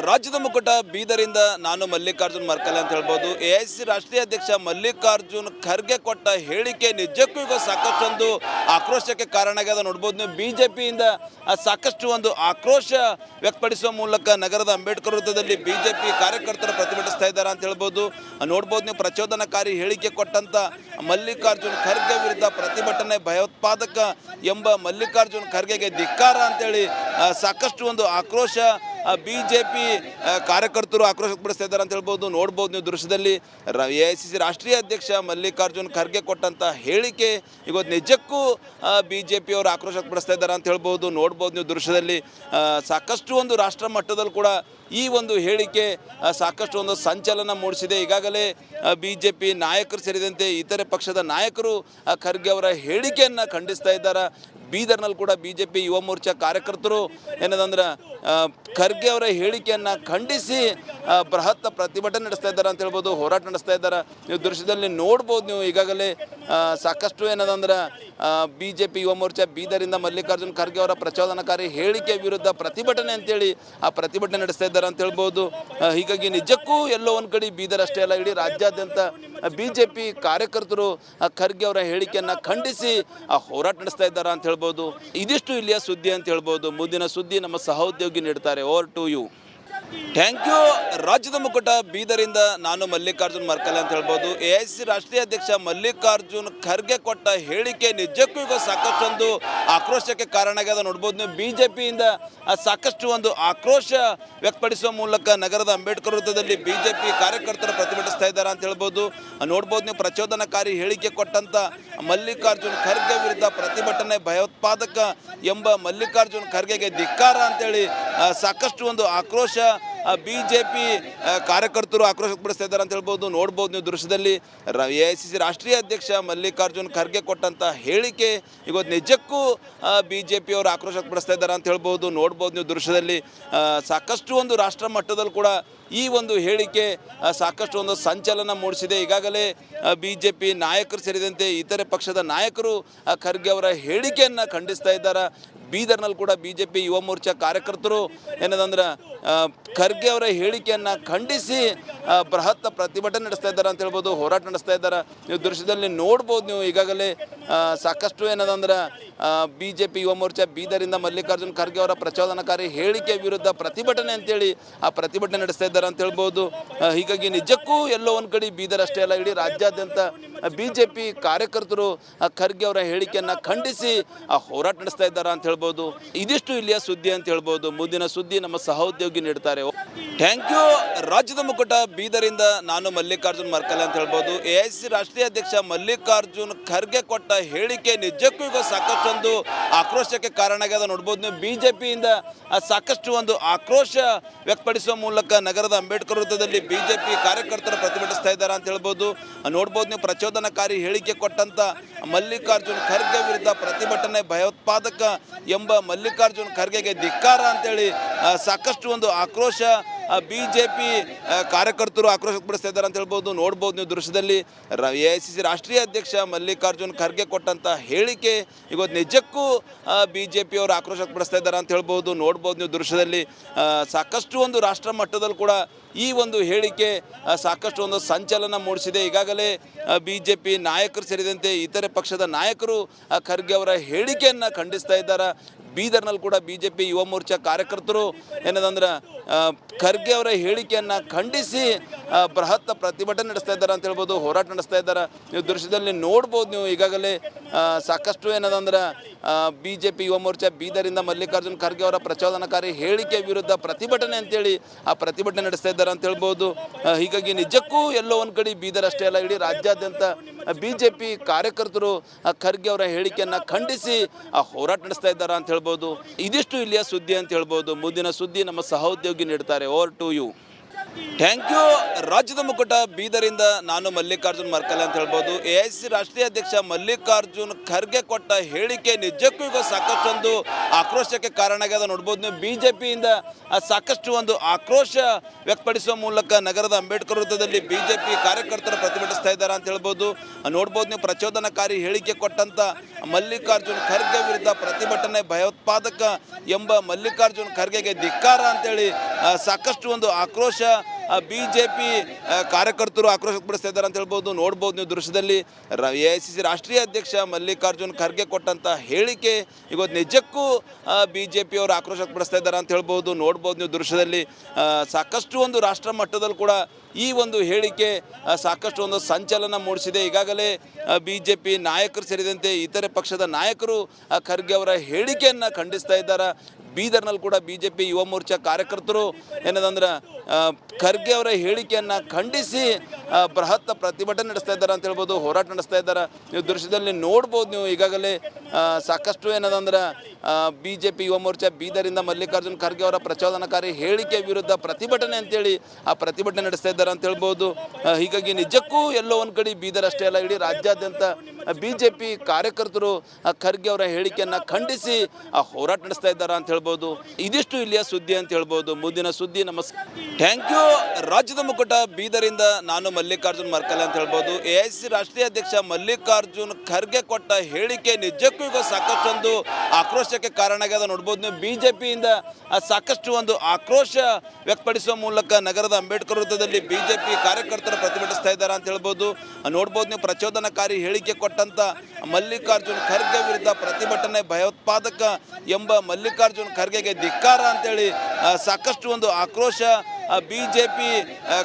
ರಾಜ್ಯದ ಮುಖಂಡ ಬೀದರಿಂದ ನಾನು ಮಲ್ಲಿಕಾರ್ಜುನ್ ಮರ್ಕಲೆ ಅಂತ ಹೇಳ್ಬೋದು. ಎಐಸಿಸಿ ರಾಷ್ಟ್ರೀಯ ಅಧ್ಯಕ್ಷ ಮಲ್ಲಿಕಾರ್ಜುನ್ ಖರ್ಗೆ ಕೊಟ್ಟ ಹೇಳಿಕೆ ನಿಜಕ್ಕೂ ಈಗ ಸಾಕಷ್ಟೊಂದು ಆಕ್ರೋಶಕ್ಕೆ ಕಾರಣ ಆಗ್ಯದ. ನೋಡ್ಬೋದು ನೀವು ಬಿಜೆಪಿಯಿಂದ ಸಾಕಷ್ಟು ಒಂದು ಆಕ್ರೋಶ ವ್ಯಕ್ತಪಡಿಸುವ ಮೂಲಕ ನಗರದ ಅಂಬೇಡ್ಕರ್ ವೃತ್ತದಲ್ಲಿ ಬಿಜೆಪಿ ಕಾರ್ಯಕರ್ತರು ಪ್ರತಿಭಟಿಸ್ತಾ ಇದ್ದಾರೆ ಅಂತ ಹೇಳ್ಬೋದು. ನೋಡ್ಬೋದು ನೀವು ಪ್ರಚೋದನಕಾರಿ ಹೇಳಿಕೆ ಕೊಟ್ಟಂತ ಮಲ್ಲಿಕಾರ್ಜುನ್ ಖರ್ಗೆ ವಿರುದ್ಧ ಪ್ರತಿಭಟನೆ ಭಯೋತ್ಪಾದಕ ಎಂಬ ಮಲ್ಲಿಕಾರ್ಜುನ್ ಖರ್ಗೆಗೆ ಧಿಕ್ಕಾರ ಅಂತೇಳಿ ಸಾಕಷ್ಟು ಒಂದು ಆಕ್ರೋಶ ಬಿಜೆಪಿ ಕಾರ್ಯಕರ್ತರು ಆಕ್ರೋಶ ವ್ಯಕ್ತಪಡಿಸ್ತಾ ಇದ್ದಾರೆ ಅಂತ ಹೇಳ್ಬೋದು. ನೋಡ್ಬೋದು ನೀವು ದೃಶ್ಯದಲ್ಲಿ ಎಐಸಿಸಿ ರಾಷ್ಟ್ರೀಯ ಅಧ್ಯಕ್ಷ ಮಲ್ಲಿಕಾರ್ಜುನ್ ಖರ್ಗೆ ಕೊಟ್ಟಂತ ಹೇಳಿಕೆ ಇವತ್ತು ನಿಜಕ್ಕೂ ಬಿಜೆಪಿಯವರು ಆಕ್ರೋಶ ವ್ಯಕ್ತಪಡಿಸ್ತಾ ಇದ್ದಾರೆ ಅಂತ ಹೇಳ್ಬೋದು. ನೋಡ್ಬೋದು ನೀವು ದೃಶ್ಯದಲ್ಲಿ ಸಾಕಷ್ಟು ಒಂದು ರಾಷ್ಟ್ರ ಮಟ್ಟದಲ್ಲಿ ಕೂಡ ಈ ಒಂದು ಹೇಳಿಕೆ ಸಾಕಷ್ಟು ಒಂದು ಸಂಚಲನ ಮೂಡಿಸಿದೆ. ಈಗಾಗಲೇ ಬಿಜೆಪಿ ನಾಯಕರು ಸೇರಿದಂತೆ ಇತರೆ ಪಕ್ಷದ ನಾಯಕರು ಖರ್ಗೆ ಅವರ ಹೇಳಿಕೆಯನ್ನು ಖಂಡಿಸ್ತಾ ಇದ್ದಾರೆ. ಬೀದರ್ನಲ್ಲಿ ಕೂಡ ಬಿಜೆಪಿ ಯುವ ಮೋರ್ಚಾ ಕಾರ್ಯಕರ್ತರು ಏನದಂದ್ರೆ ಖರ್ಗೆ ಅವರ ಹೇಳಿಕೆಯನ್ನು ಖಂಡಿಸಿ ಬೃಹತ್ ಪ್ರತಿಭಟನೆ ನಡೆಸ್ತಾ ಇದ್ದಾರೆ ಅಂತ ಹೇಳ್ಬೋದು, ಹೋರಾಟ ನಡೆಸ್ತಾ ಇದ್ದಾರೆ. ನೀವು ದೃಶ್ಯದಲ್ಲಿ ನೋಡ್ಬೋದು. ನೀವು ಈಗಾಗಲೇ ಸಾಕಷ್ಟು ಏನದಂದ್ರೆ ಬಿಜೆಪಿ ಯುವ ಮೋರ್ಚಾ ಬೀದರಿಂದ ಮಲ್ಲಿಕಾರ್ಜುನ್ ಖರ್ಗೆ ಅವರ ಪ್ರಚೋದನಕಾರಿ ಹೇಳಿಕೆ ವಿರುದ್ಧ ಪ್ರತಿಭಟನೆ ಅಂತೇಳಿ ಆ ಪ್ರತಿಭಟನೆ ನಡೆಸ್ತಾ ಇದ್ದಾರೆ ಅಂತ ಹೇಳ್ಬೋದು. ಹೀಗಾಗಿ ನಿಜಕ್ಕೂ ಎಲ್ಲೋ ಒಂದು ಕಡೆ ಬೀದರ್ ಅಷ್ಟೇ ಅಲ್ಲ, ಇಡೀ ರಾಜ್ಯಾದ್ಯಂತ ಬಿಜೆಪಿ ಕಾರ್ಯಕರ್ತರು ಖರ್ಗೆ ಅವರ ಹೇಳಿಕೆಯನ್ನು ಖಂಡಿಸಿ ಹೋರಾಟ ನಡೆಸ್ತಾ ಇದ್ದಾರೆ ಅಂತ ಹೇಳ್ಬೋದು. ಇದಿಷ್ಟು ಇಲ್ಲಿಯ ಸುದ್ದಿ ಅಂತ ಹೇಳ್ಬೋದು. ಮುಂದಿನ ಸುದ್ದಿ ನಮ್ಮ ಸಹೋದ್ಯೋಗಿ ನೀಡ್ತಾರೆ. Over to you. Thank you. ರಾಜ್ಯದ ಮುಖಂಡ ಬೀದರಿಂದ ನಾನು ಮಲ್ಲಿಕಾರ್ಜುನ್ ಮರ್ಕಲೆ ಅಂತ ಹೇಳ್ಬೋದು. ಎಐಸಿಸಿ ರಾಷ್ಟ್ರೀಯ ಅಧ್ಯಕ್ಷ ಮಲ್ಲಿಕಾರ್ಜುನ್ ಖರ್ಗೆ ಕೊಟ್ಟ ಹೇಳಿಕೆ ನಿಜಕ್ಕೂ ಈಗ ಸಾಕಷ್ಟೊಂದು ಆಕ್ರೋಶಕ್ಕೆ ಕಾರಣ ಆಗ್ಯದ. ನೋಡ್ಬೋದು ನೀವು ಬಿಜೆಪಿಯಿಂದ ಸಾಕಷ್ಟು ಒಂದು ಆಕ್ರೋಶ ವ್ಯಕ್ತಪಡಿಸುವ ಮೂಲಕ ನಗರದ ಅಂಬೇಡ್ಕರ್ ವೃತ್ತದಲ್ಲಿ ಬಿಜೆಪಿ ಕಾರ್ಯಕರ್ತರು ಪ್ರತಿಭಟಿಸ್ತಾ ಇದ್ದಾರೆ ಅಂತ ಹೇಳ್ಬೋದು. ನೋಡ್ಬೋದು ನೀವು ಪ್ರಚೋದನಕಾರಿ ಹೇಳಿಕೆ ಕೊಟ್ಟಂತ ಮಲ್ಲಿಕಾರ್ಜುನ್ ಖರ್ಗೆ ವಿರುದ್ಧ ಪ್ರತಿಭಟನೆ ಭಯೋತ್ಪಾದಕ ಎಂಬ ಮಲ್ಲಿಕಾರ್ಜುನ್ ಖರ್ಗೆಗೆ ಧಿಕ್ಕಾರ ಅಂತೇಳಿ ಸಾಕಷ್ಟು ಒಂದು ಆಕ್ರೋಶ ಬಿಜೆಪಿ ಕಾರ್ಯಕರ್ತರು ಆಕ್ರೋಶ ವ್ಯಕ್ತಪಡಿಸ್ತಾ ಇದ್ದಾರೆ ಅಂತ ಹೇಳ್ಬೋದು. ನೋಡ್ಬೋದು ನೀವು ದೃಶ್ಯದಲ್ಲಿ ಎಐಸಿಸಿ ರಾಷ್ಟ್ರೀಯ ಅಧ್ಯಕ್ಷ ಮಲ್ಲಿಕಾರ್ಜುನ್ ಖರ್ಗೆ ಕೊಟ್ಟಂತ ಹೇಳಿಕೆ ಇವತ್ತು ನಿಜಕ್ಕೂ ಬಿಜೆಪಿಯವರು ಆಕ್ರೋಶ ವ್ಯಕ್ತಪಡಿಸ್ತಾ ಇದ್ದಾರೆ ಅಂತ ಹೇಳ್ಬೋದು. ನೋಡ್ಬೋದು ನೀವು ದೃಶ್ಯದಲ್ಲಿ ಸಾಕಷ್ಟು ಒಂದು ರಾಷ್ಟ್ರ ಮಟ್ಟದಲ್ಲಿ ಕೂಡ ಈ ಒಂದು ಹೇಳಿಕೆ ಸಾಕಷ್ಟು ಒಂದು ಸಂಚಲನ ಮೂಡಿಸಿದೆ. ಈಗಾಗಲೇ ಬಿಜೆಪಿ ನಾಯಕರು ಸೇರಿದಂತೆ ಇತರೆ ಪಕ್ಷದ ನಾಯಕರು ಖರ್ಗೆ ಅವರ ಹೇಳಿಕೆಯನ್ನು ಖಂಡಿಸ್ತಾ ಇದ್ದಾರೆ. ಬೀದರ್ನಲ್ಲಿ ಕೂಡ ಬಿಜೆಪಿ ಯುವ ಮೋರ್ಚಾ ಕಾರ್ಯಕರ್ತರು ಏನದಂದ್ರೆ ಖರ್ಗೆ ಅವರ ಹೇಳಿಕೆಯನ್ನು ಖಂಡಿಸಿ ಬೃಹತ್ ಪ್ರತಿಭಟನೆ ನಡೆಸ್ತಾ ಇದ್ದಾರೆ ಅಂತ ಹೇಳ್ಬೋದು, ಹೋರಾಟ ನಡೆಸ್ತಾ ಇದ್ದಾರೆ. ನೀವು ದೃಶ್ಯದಲ್ಲಿ ನೋಡ್ಬೋದು. ನೀವು ಈಗಾಗಲೇ ಸಾಕಷ್ಟು ಏನದಂದ್ರೆ ಬಿಜೆಪಿ ಯುವ ಮೋರ್ಚಾ ಬೀದರಿಂದ ಮಲ್ಲಿಕಾರ್ಜುನ್ ಖರ್ಗೆ ಅವರ ಪ್ರಚೋದನಕಾರಿ ಹೇಳಿಕೆ ವಿರುದ್ಧ ಪ್ರತಿಭಟನೆ ಅಂತೇಳಿ ಆ ಪ್ರತಿಭಟನೆ ನಡೆಸ್ತಾ ಇದ್ದಾರೆ ಅಂತ ಹೇಳ್ಬೋದು. ಹೀಗಾಗಿ ನಿಜಕ್ಕೂ ಎಲ್ಲೋ ಒಂದು ಕಡೆ ಬೀದರ್ ಅಷ್ಟೇ ಅಲ್ಲ, ಇಡೀ ರಾಜ್ಯಾದ್ಯಂತ ಬಿಜೆಪಿ ಕಾರ್ಯಕರ್ತರು ಖರ್ಗೆ ಅವರ ಹೇಳಿಕೆಯನ್ನು ಖಂಡಿಸಿ ಹೋರಾಟ ನಡೆಸ್ತಾ ಇದ್ದಾರೆ ಅಂತ ಹೇಳ್ಬೋದು. ಇದಿಷ್ಟು ಇಲ್ಲಿಯ ಸುದ್ದಿ ಅಂತ ಹೇಳ್ಬೋದು. ಮುಂದಿನ ಸುದ್ದಿ ನಮ್ಮ ಸಹೋದ್ಯೋಗಿ ನೀಡ್ತಾರೆ. Thank you. ರಾಜ್ಯದ ಮುಖಂಡ ಬೀದರಿಂದ ನಾನು ಮಲ್ಲಿಕಾರ್ಜುನ್ ಮರ್ಕಲೆ ಅಂತ ಹೇಳ್ಬೋದು. ಎಐಸಿಸಿ ರಾಷ್ಟ್ರೀಯ ಅಧ್ಯಕ್ಷ ಮಲ್ಲಿಕಾರ್ಜುನ್ ಖರ್ಗೆ ಕೊಟ್ಟ ಹೇಳಿಕೆ ನಿಜಕ್ಕೂ ಈಗ ಸಾಕಷ್ಟೊಂದು ಆಕ್ರೋಶಕ್ಕೆ ಕಾರಣ ಆಗ್ಯದ. ನೋಡ್ಬೋದು ನೀವು ಬಿಜೆಪಿಯಿಂದ ಸಾಕಷ್ಟು ಒಂದು ಆಕ್ರೋಶ ವ್ಯಕ್ತಪಡಿಸುವ ಮೂಲಕ ನಗರದ ಅಂಬೇಡ್ಕರ್ ವೃತ್ತದಲ್ಲಿ ಬಿಜೆಪಿ ಕಾರ್ಯಕರ್ತರು ಪ್ರತಿಭಟಿಸ್ತಾ ಇದ್ದಾರೆ ಅಂತ ಹೇಳ್ಬೋದು. ನೋಡ್ಬೋದು ನೀವು ಪ್ರಚೋದನಕಾರಿ ಹೇಳಿಕೆ ಕೊಟ್ಟಂತ ಮಲ್ಲಿಕಾರ್ಜುನ್ ಖರ್ಗೆ ವಿರುದ್ಧ ಪ್ರತಿಭಟನೆ ಭಯೋತ್ಪಾದಕ ಎಂಬ ಮಲ್ಲಿಕಾರ್ಜುನ್ ಖರ್ಗೆಗೆ ಧಿಕ್ಕಾರ ಅಂತೇಳಿ ಸಾಕಷ್ಟು ಒಂದು ಆಕ್ರೋಶ ಬಿಜೆಪಿ ಕಾರ್ಯಕರ್ತರು ಆಕ್ರೋಶ ವ್ಯಕ್ತಪಡಿಸ್ತಾ ಇದ್ದಾರೆ ಅಂತ ಹೇಳ್ಬೋದು. ನೋಡ್ಬೋದು ನೀವು ದೃಶ್ಯದಲ್ಲಿ ಎಐಸಿಸಿ ರಾಷ್ಟ್ರೀಯ ಅಧ್ಯಕ್ಷ ಮಲ್ಲಿಕಾರ್ಜುನ್ ಖರ್ಗೆ ಕೊಟ್ಟಂತ ಹೇಳಿಕೆ ಇವತ್ತು ನಿಜಕ್ಕೂ ಬಿಜೆಪಿಯವರು ಆಕ್ರೋಶ ವ್ಯಕ್ತಪಡಿಸ್ತಾ ಇದ್ದಾರೆ ಅಂತ ಹೇಳ್ಬೋದು. ನೋಡ್ಬೋದು ನೀವು ದೃಶ್ಯದಲ್ಲಿ ಸಾಕಷ್ಟು ಒಂದು ರಾಷ್ಟ್ರ ಮಟ್ಟದಲ್ಲಿ ಕೂಡ ಈ ಒಂದು ಹೇಳಿಕೆ ಸಾಕಷ್ಟು ಒಂದು ಸಂಚಲನ ಮೂಡಿಸಿದೆ. ಈಗಾಗಲೇ ಬಿಜೆಪಿ ನಾಯಕರು ಸೇರಿದಂತೆ ಇತರೆ ಪಕ್ಷದ ನಾಯಕರು ಖರ್ಗೆ ಅವರ ಹೇಳಿಕೆಯನ್ನು ಖಂಡಿಸ್ತಾ ಇದ್ದಾರೆ. ಬೀದರ್ನಲ್ಲಿ ಕೂಡ ಬಿಜೆಪಿ ಯುವ ಮೋರ್ಚಾ ಕಾರ್ಯಕರ್ತರು ಏನದಂದ್ರೆ ಖರ್ಗೆ ಅವರ ಹೇಳಿಕೆಯನ್ನು ಖಂಡಿಸಿ ಬೃಹತ್ ಪ್ರತಿಭಟನೆ ನಡೆಸ್ತಾ ಇದ್ದಾರೆ ಅಂತ ಹೇಳ್ಬೋದು, ಹೋರಾಟ ನಡೆಸ್ತಾ ಇದ್ದಾರೆ. ನೀವು ದೃಶ್ಯದಲ್ಲಿ ನೋಡ್ಬೋದು. ನೀವು ಈಗಾಗಲೇ ಸಾಕಷ್ಟು ಏನದಂದ್ರೆ ಬಿಜೆಪಿ ಯುವ ಮೋರ್ಚಾ ಬೀದರಿಂದ ಮಲ್ಲಿಕಾರ್ಜುನ್ ಖರ್ಗೆ ಅವರ ಪ್ರಚೋದನಕಾರಿ ಹೇಳಿಕೆ ವಿರುದ್ಧ ಪ್ರತಿಭಟನೆ ಅಂತೇಳಿ ಆ ಪ್ರತಿಭಟನೆ ನಡೆಸ್ತಾ ಇದ್ದಾರೆ ಅಂತ ಹೇಳ್ಬೋದು. ಹೀಗಾಗಿ ನಿಜಕ್ಕೂ ಎಲ್ಲೋ ಒಂದು ಕಡೆ ಬೀದರ್ ಅಷ್ಟೇ ಅಲ್ಲ, ಇಡೀ ರಾಜ್ಯಾದ್ಯಂತ ಬಿಜೆಪಿ ಕಾರ್ಯಕರ್ತರು ಖರ್ಗೆ ಅವರ ಹೇಳಿಕೆಯನ್ನು ಖಂಡಿಸಿ ಹೋರಾಟ ನಡೆಸ್ತಾ ಇದ್ದಾರೆ ಅಂತ ಹೇಳ್ಬೋದು. ಇದಿಷ್ಟು ಇಲ್ಲಿಯ ಸುದ್ದಿ ಅಂತ ಹೇಳ್ಬೋದು. ಮುಂದಿನ ಸುದ್ದಿ ನಮ್ಮ ಸಹೋದ್ಯೋಗಿ ನೀಡ್ತಾರೆ. Over to you. Thank you. ರಾಜ್ಯದ ಮುಖಂಡ ಬೀದರಿಂದ ನಾನು ಮಲ್ಲಿಕಾರ್ಜುನ್ ಮರ್ಕಲೆ ಅಂತ ಹೇಳ್ಬೋದು. ಎಐಸಿಸಿ ರಾಷ್ಟ್ರೀಯ ಅಧ್ಯಕ್ಷ ಮಲ್ಲಿಕಾರ್ಜುನ್ ಖರ್ಗೆ ಕೊಟ್ಟ ಹೇಳಿಕೆ ನಿಜಕ್ಕೂ ಈಗ ಸಾಕಷ್ಟೊಂದು ಆಕ್ರೋಶಕ್ಕೆ ಕಾರಣ ಆಗ್ಯದ. ನೋಡ್ಬೋದು ನೀವು ಬಿಜೆಪಿಯಿಂದ ಸಾಕಷ್ಟು ಒಂದು ಆಕ್ರೋಶ ವ್ಯಕ್ತಪಡಿಸುವ ಮೂಲಕ ನಗರದ ಅಂಬೇಡ್ಕರ್ ವೃತ್ತದಲ್ಲಿ ಬಿಜೆಪಿ ಕಾರ್ಯಕರ್ತರು ಪ್ರತಿಭಟಿಸ್ತಾ ಇದ್ದಾರೆ ಅಂತ ಹೇಳ್ಬೋದು. ನೋಡ್ಬೋದು ನೀವು ಪ್ರಚೋದನಕಾರಿ ಹೇಳಿಕೆ ಕೊಟ್ಟಂತ ಮಲ್ಲಿಕಾರ್ಜುನ್ ಖರ್ಗೆ ವಿರುದ್ಧ ಪ್ರತಿಭಟನೆ ಭಯೋತ್ಪಾದಕ ಎಂಬ ಮಲ್ಲಿಕಾರ್ಜುನ್ ಖರ್ಗೆಗೆ ಧಿಕ್ಕಾರ ಅಂತೇಳಿ ಸಾಕಷ್ಟು ಒಂದು ಆಕ್ರೋಶ BJP ಕಾರ್ಯಕರ್ತರು ಆಕ್ರೋಶ ವ್ಯಕ್ತಪಡಿಸ್ತಾ ಇದ್ದಾರೆ ಅಂತ ಹೇಳ್ಬೋದು. ನೋಡ್ಬೋದು ನೀವು ದೃಶ್ಯದಲ್ಲಿ AICC ರಾಷ್ಟ್ರೀಯ ಅಧ್ಯಕ್ಷ ಮಲ್ಲಿಕಾರ್ಜುನ್ ಖರ್ಗೆ ಕೊಟ್ಟಂಥ ಹೇಳಿಕೆ ಇವತ್ತು ನಿಜಕ್ಕೂ BJP ಅವರು ಆಕ್ರೋಶ ವ್ಯಕ್ತಪಡಿಸ್ತಾ ಇದ್ದಾರೆ ಅಂತ ಹೇಳ್ಬೋದು. ನೋಡ್ಬೋದು ನೀವು ದೃಶ್ಯದಲ್ಲಿ ಸಾಕಷ್ಟು ಒಂದು ರಾಷ್ಟ್ರ ಮಟ್ಟದಲ್ಲಿ ಕೂಡ ಈ ಒಂದು ಹೇಳಿಕೆ ಸಾಕಷ್ಟು ಒಂದು ಸಂಚಲನ ಮೂಡಿಸಿದೆ. ಈಗಾಗಲೇ BJP ನಾಯಕರು ಸೇರಿದಂತೆ ಇತರೆ ಪಕ್ಷದ ನಾಯಕರು ಖರ್ಗೆ ಅವರ ಹೇಳಿಕೆಯನ್ನು ಖಂಡಿಸ್ತಾ ಇದ್ದಾರೆ. ಬೀದರ್ನಲ್ಲಿ ಕೂಡ BJP ಯುವ ಮೋರ್ಚಾ ಕಾರ್ಯಕರ್ತರು ಏನದಂದ್ರೆ ಖರ್ಗೆ ಅವರ ಹೇಳಿಕೆಯನ್ನು ಖಂಡಿಸಿ ಬೃಹತ್ ಪ್ರತಿಭಟನೆ ನಡೆಸ್ತಾ ಇದ್ದಾರೆ ಅಂತ ಹೇಳ್ಬೋದು, ಹೋರಾಟ ನಡೆಸ್ತಾ ಇದ್ದಾರೆ. ನೀವು ದೃಶ್ಯದಲ್ಲಿ ನೋಡ್ಬೋದು. ನೀವು ಈಗಾಗಲೇ ಸಾಕಷ್ಟು ಏನದಂದ್ರೆ BJP ಯುವ ಮೋರ್ಚಾ ಬೀದರಿಂದ ಮಲ್ಲಿಕಾರ್ಜುನ್ ಖರ್ಗೆ ಅವರ ಪ್ರಚೋದನಕಾರಿ ಹೇಳಿಕೆ ವಿರುದ್ಧ ಪ್ರತಿಭಟನೆ ಅಂತೇಳಿ ಆ ಪ್ರತಿಭಟನೆ ನಡೆಸ್ತಾ ಇದ್ದಾರೆ ಅಂತ ಹೇಳ್ಬೋದು. ಹೀಗಾಗಿ ನಿಜಕ್ಕೂ ಎಲ್ಲೋ ಒಂದು ಕಡೆ ಬೀದರ್ ಅಷ್ಟೇ ಅಲ್ಲ, ಇಡೀ ರಾಜ್ಯಾದ್ಯಂತ BJP ಕಾರ್ಯಕರ್ತರು ಖರ್ಗೆ ಅವರ ಹೇಳಿಕೆಯನ್ನು ಖಂಡಿಸಿ ಹೋರಾಟ ನಡೆಸ್ತಾ ಇದ್ದಾರೆ ಅಂತ ಹೇಳ್ಬೋದು. ಇದಿಷ್ಟು ಇಲ್ಲಿಯ ಸುದ್ದಿ ಅಂತ ಹೇಳ್ಬೋದು. ಮುಂದಿನ ಸುದ್ದಿ ನಮಸ್ಕಾರ. Thank you. ರಾಜ್ಯದ ಮುಖಂಡ ಬೀದರಿಂದ ನಾನು ಮಲ್ಲಿಕಾರ್ಜುನ್ ಮರ್ಕಲ್ ಅಂತ ಹೇಳ್ಬೋದು. AICC ರಾಷ್ಟ್ರೀಯ ಅಧ್ಯಕ್ಷ ಮಲ್ಲಿಕಾರ್ಜುನ್ ಖರ್ಗೆ ಕೊಟ್ಟ ಹೇಳಿಕೆ ನಿಜಕ್ಕೂ ಈಗ ಸಾಕಷ್ಟು ಒಂದು ಆಕ್ರೋಶಕ್ಕೆ ಕಾರಣ ಆಗ್ಯದ. ನೋಡ್ಬೋದು ನೀವು BJPಯಿಂದ ಸಾಕಷ್ಟು ಒಂದು ಆಕ್ರೋಶ ವ್ಯಕ್ತಪಡಿಸುವ ಮೂಲಕ ನಗರದ ಅಂಬೇಡ್ಕರ್ ವೃತ್ತದಲ್ಲಿ BJP ಕಾರ್ಯಕರ್ತರು ಪ್ರತಿಭಟಿಸ್ತಾ ಇದ್ದಾರೆ ಅಂತ ಹೇಳ್ಬೋದು. ನೋಡ್ಬೋದು ನೀವು ಪ್ರಚೋದನಕಾರಿ ಹೇಳಿಕೆ ಕೊಟ್ಟಂತ ಮಲ್ಲಿಕಾರ್ಜುನ್ ಖರ್ಗೆ ವಿರುದ್ಧ ಪ್ರತಿಭಟನೆ, ಭಯೋತ್ಪಾದಕ ಎಂಬ ಮಲ್ಲಿಕಾರ್ಜುನ್ ಖರ್ಗೆಗೆ ಧಿಕ್ಕಾರ ಅಂತೇಳಿ ಸಾಕಷ್ಟು ಒಂದು ಆಕ್ರೋಶ BJP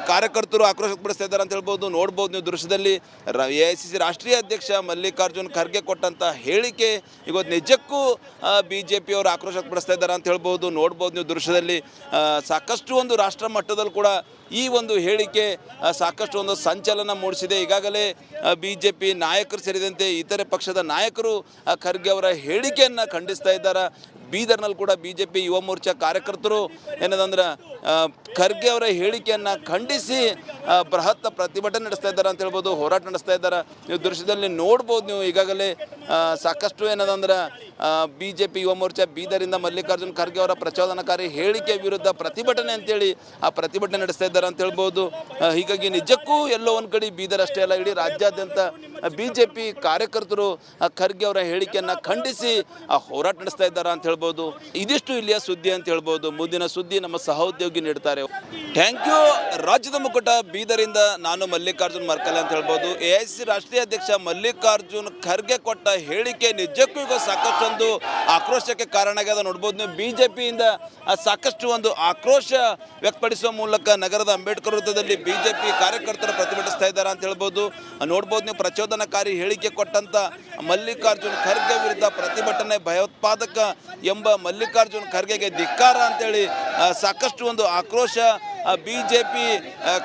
ಕಾರ್ಯಕರ್ತರು ಆಕ್ರೋಶ ವ್ಯಕ್ತಪಡಿಸ್ತಾ ಇದ್ದಾರೆ ಅಂತ ಹೇಳ್ಬೋದು. ನೋಡ್ಬೋದು ನೀವು ದೃಶ್ಯದಲ್ಲಿ AICC ರಾಷ್ಟ್ರೀಯ ಅಧ್ಯಕ್ಷ ಮಲ್ಲಿಕಾರ್ಜುನ್ ಖರ್ಗೆ ಕೊಟ್ಟಂಥ ಹೇಳಿಕೆ ಇವತ್ತು ನಿಜಕ್ಕೂ BJP ಅವರು ಆಕ್ರೋಶ ವ್ಯಕ್ತಪಡಿಸ್ತಾ ಇದ್ದಾರೆ ಅಂತ ಹೇಳ್ಬೋದು. ನೋಡ್ಬೋದು ನೀವು ದೃಶ್ಯದಲ್ಲಿ ಸಾಕಷ್ಟು ಒಂದು ರಾಷ್ಟ್ರ ಮಟ್ಟದಲ್ಲಿ ಕೂಡ ಈ ಒಂದು ಹೇಳಿಕೆ ಸಾಕಷ್ಟು ಒಂದು ಸಂಚಲನ ಮೂಡಿಸಿದೆ. ಈಗಾಗಲೇ BJP ನಾಯಕರು ಸೇರಿದಂತೆ ಇತರೆ ಪಕ್ಷದ ನಾಯಕರು ಖರ್ಗೆ ಅವರ ಹೇಳಿಕೆಯನ್ನು ಖಂಡಿಸ್ತಾ ಇದ್ದಾರೆ. ಬೀದರ್ನಲ್ಲಿ ಕೂಡ BJP ಯುವ ಮೋರ್ಚಾ ಕಾರ್ಯಕರ್ತರು ಏನದಂದ್ರೆ ಖರ್ಗೆ ಅವರ ಹೇಳಿಕೆಯನ್ನು ಖಂಡಿಸಿ ಬೃಹತ್ ಪ್ರತಿಭಟನೆ ನಡೆಸ್ತಾ ಇದ್ದಾರೆ ಅಂತ ಹೇಳ್ಬೋದು, ಹೋರಾಟ ನಡೆಸ್ತಾ ಇದ್ದಾರೆ. ನೀವು ದೃಶ್ಯದಲ್ಲಿ ನೋಡ್ಬೋದು. ನೀವು ಈಗಾಗಲೇ ಸಾಕಷ್ಟು ಏನದಂದ್ರೆ BJP ಯುವ ಮೋರ್ಚಾ ಬೀದರಿಂದ ಮಲ್ಲಿಕಾರ್ಜುನ್ ಖರ್ಗೆ ಅವರ ಪ್ರಚೋದನಕಾರಿ ಹೇಳಿಕೆ ವಿರುದ್ಧ ಪ್ರತಿಭಟನೆ ಅಂತೇಳಿ ಆ ಪ್ರತಿಭಟನೆ ನಡೆಸ್ತಾ ಇದ್ದಾರೆ ಅಂತ ಹೇಳ್ಬೋದು. ಹೀಗಾಗಿ ನಿಜಕ್ಕೂ ಎಲ್ಲೋ ಒಂದು ಕಡೆ ಬೀದರ್ ಅಷ್ಟೇ ಅಲ್ಲ, ಇಡೀ ರಾಜ್ಯಾದ್ಯಂತ BJP ಕಾರ್ಯಕರ್ತರು ಖರ್ಗೆ ಅವರ ಹೇಳಿಕೆಯನ್ನು ಖಂಡಿಸಿ ಹೋರಾಟ ನಡೆಸ್ತಾ ಇದ್ದಾರೆ ಅಂತ ಹೇಳ್ಬೋದು. ಇದಿಷ್ಟು ಇಲ್ಲಿಯ ಸುದ್ದಿ ಅಂತ ಹೇಳ್ಬೋದು. ಮುಂದಿನ ಸುದ್ದಿ ನಮ್ಮ ಸಹೋದ್ಯೋಗಿ ನೀಡ್ತಾರೆ. Thank you. ರಾಜ್ಯದ ಮುಖಂಡ ಬೀದರಿಂದ ನಾನು ಮಲ್ಲಿಕಾರ್ಜುನ್ ಮರ್ಕಲ್ ಅಂತ ಹೇಳ್ಬೋದು. AICC ರಾಷ್ಟ್ರೀಯ ಅಧ್ಯಕ್ಷ ಮಲ್ಲಿಕಾರ್ಜುನ್ ಖರ್ಗೆ ಕೊಟ್ಟ ಹೇಳಿಕೆ ನಿಜಕ್ಕೂ ಈಗ ಸಾಕಷ್ಟು ಒಂದು ಆಕ್ರೋಶಕ್ಕೆ ಕಾರಣ ಆಗ್ಯದ. ನೋಡ್ಬೋದು ನೀವು BJPಯಿಂದ ಸಾಕಷ್ಟು ಒಂದು ಆಕ್ರೋಶ ವ್ಯಕ್ತಪಡಿಸುವ ಮೂಲಕ ನಗರದ ಅಂಬೇಡ್ಕರ್ ವೃತ್ತದಲ್ಲಿ BJP ಕಾರ್ಯಕರ್ತರು ಪ್ರತಿಭಟಿಸ್ತಾ ಇದ್ದಾರೆ ಅಂತ ಹೇಳ್ಬೋದು. ನೋಡ್ಬೋದು ನೀವು ಪ್ರಚೋದನಕಾರಿ ಹೇಳಿಕೆ ಕೊಟ್ಟಂತ ಮಲ್ಲಿಕಾರ್ಜುನ್ ಖರ್ಗೆ ವಿರುದ್ಧ ಪ್ರತಿಭಟನೆ, ಭಯೋತ್ಪಾದಕ ಎಂಬ ಮಲ್ಲಿಕಾರ್ಜುನ್ ಖರ್ಗೆಗೆ ಧಿಕ್ಕಾರ ಅಂತೇಳಿ ಸಾಕಷ್ಟು ಒಂದು ಆಕ್ರೋಶ BJP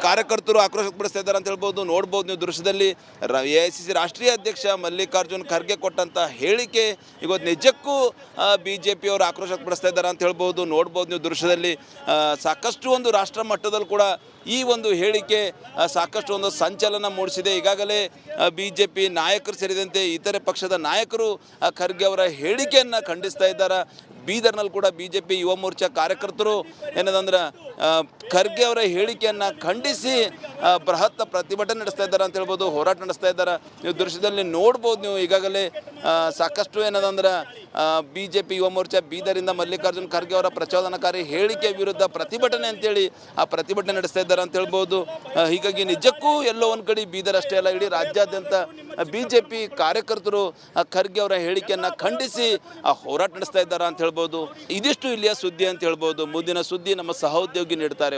ಕಾರ್ಯಕರ್ತರು ಆಕ್ರೋಶ ವ್ಯಕ್ತಪಡಿಸ್ತಾ ಇದ್ದಾರೆ ಅಂತ ಹೇಳ್ಬೋದು. ನೋಡ್ಬೋದು ನೀವು ದೃಶ್ಯದಲ್ಲಿ AICC ರಾಷ್ಟ್ರೀಯ ಅಧ್ಯಕ್ಷ ಮಲ್ಲಿಕಾರ್ಜುನ್ ಖರ್ಗೆ ಕೊಟ್ಟಂಥ ಹೇಳಿಕೆ ಇವತ್ತು ನಿಜಕ್ಕೂ BJP ಅವರು ಆಕ್ರೋಶ ವ್ಯಕ್ತಪಡಿಸ್ತಾ ಇದ್ದಾರೆ ಅಂತ ಹೇಳ್ಬೋದು. ನೋಡ್ಬೋದು ನೀವು ದೃಶ್ಯದಲ್ಲಿ ಸಾಕಷ್ಟು ಒಂದು ರಾಷ್ಟ್ರ ಮಟ್ಟದಲ್ಲಿ ಕೂಡ ಈ ಒಂದು ಹೇಳಿಕೆ ಸಾಕಷ್ಟು ಒಂದು ಸಂಚಲನ ಮೂಡಿಸಿದೆ. ಈಗಾಗಲೇ BJP ನಾಯಕರು ಸೇರಿದಂತೆ ಇತರೆ ಪಕ್ಷದ ನಾಯಕರು ಖರ್ಗೆ ಅವರ ಹೇಳಿಕೆಯನ್ನು ಖಂಡಿಸ್ತಾ ಇದ್ದಾರೆ. ಬೀದರ್ನಲ್ಲಿ ಕೂಡ BJP ಯುವ ಮೋರ್ಚಾ ಕಾರ್ಯಕರ್ತರು ಏನದಂದ್ರೆ ಖರ್ಗೆ ಅವರ ಹೇಳಿಕೆಯನ್ನು ಖಂಡಿಸಿ ಬೃಹತ್ ಪ್ರತಿಭಟನೆ ನಡೆಸ್ತಾ ಇದ್ದಾರೆ ಅಂತ ಹೇಳ್ಬೋದು, ಹೋರಾಟ ನಡೆಸ್ತಾ ಇದ್ದಾರೆ. ನೀವು ದೃಶ್ಯದಲ್ಲಿ ನೋಡ್ಬೋದು. ನೀವು ಈಗಾಗಲೇ ಸಾಕಷ್ಟು ಏನದಂದ್ರೆ BJP ಯುವ ಮೋರ್ಚಾ ಬೀದರಿಂದ ಮಲ್ಲಿಕಾರ್ಜುನ್ ಖರ್ಗೆ ಅವರ ಪ್ರಚೋದನಕಾರಿ ಹೇಳಿಕೆ ವಿರುದ್ಧ ಪ್ರತಿಭಟನೆ ಅಂತೇಳಿ ಆ ಪ್ರತಿಭಟನೆ ನಡೆಸ್ತಾ ಇದ್ದಾರೆ ಅಂತ ಹೇಳ್ಬೋದು. ಹೀಗಾಗಿ ನಿಜಕ್ಕೂ ಎಲ್ಲೋ ಒಂದು ಕಡೆ ಬೀದರ್ ಅಷ್ಟೇ ಅಲ್ಲ, ಇಡೀ ರಾಜ್ಯಾದ್ಯಂತ BJP ಕಾರ್ಯಕರ್ತರು ಖರ್ಗೆ ಅವರ ಹೇಳಿಕೆಯನ್ನು ಖಂಡಿಸಿ ಹೋರಾಟ ನಡೆಸ್ತಾ ಇದ್ದಾರೆ ಅಂತ ಹೇಳ್ಬೋದು. ಇದಿಷ್ಟು ಇಲ್ಲಿಯ ಸುದ್ದಿ ಅಂತ ಹೇಳ್ಬೋದು. ಮುಂದಿನ ಸುದ್ದಿ ನಮ್ಮ ಸಹೋದ್ಯೋಗಿ ನೀಡ್ತಾರೆ.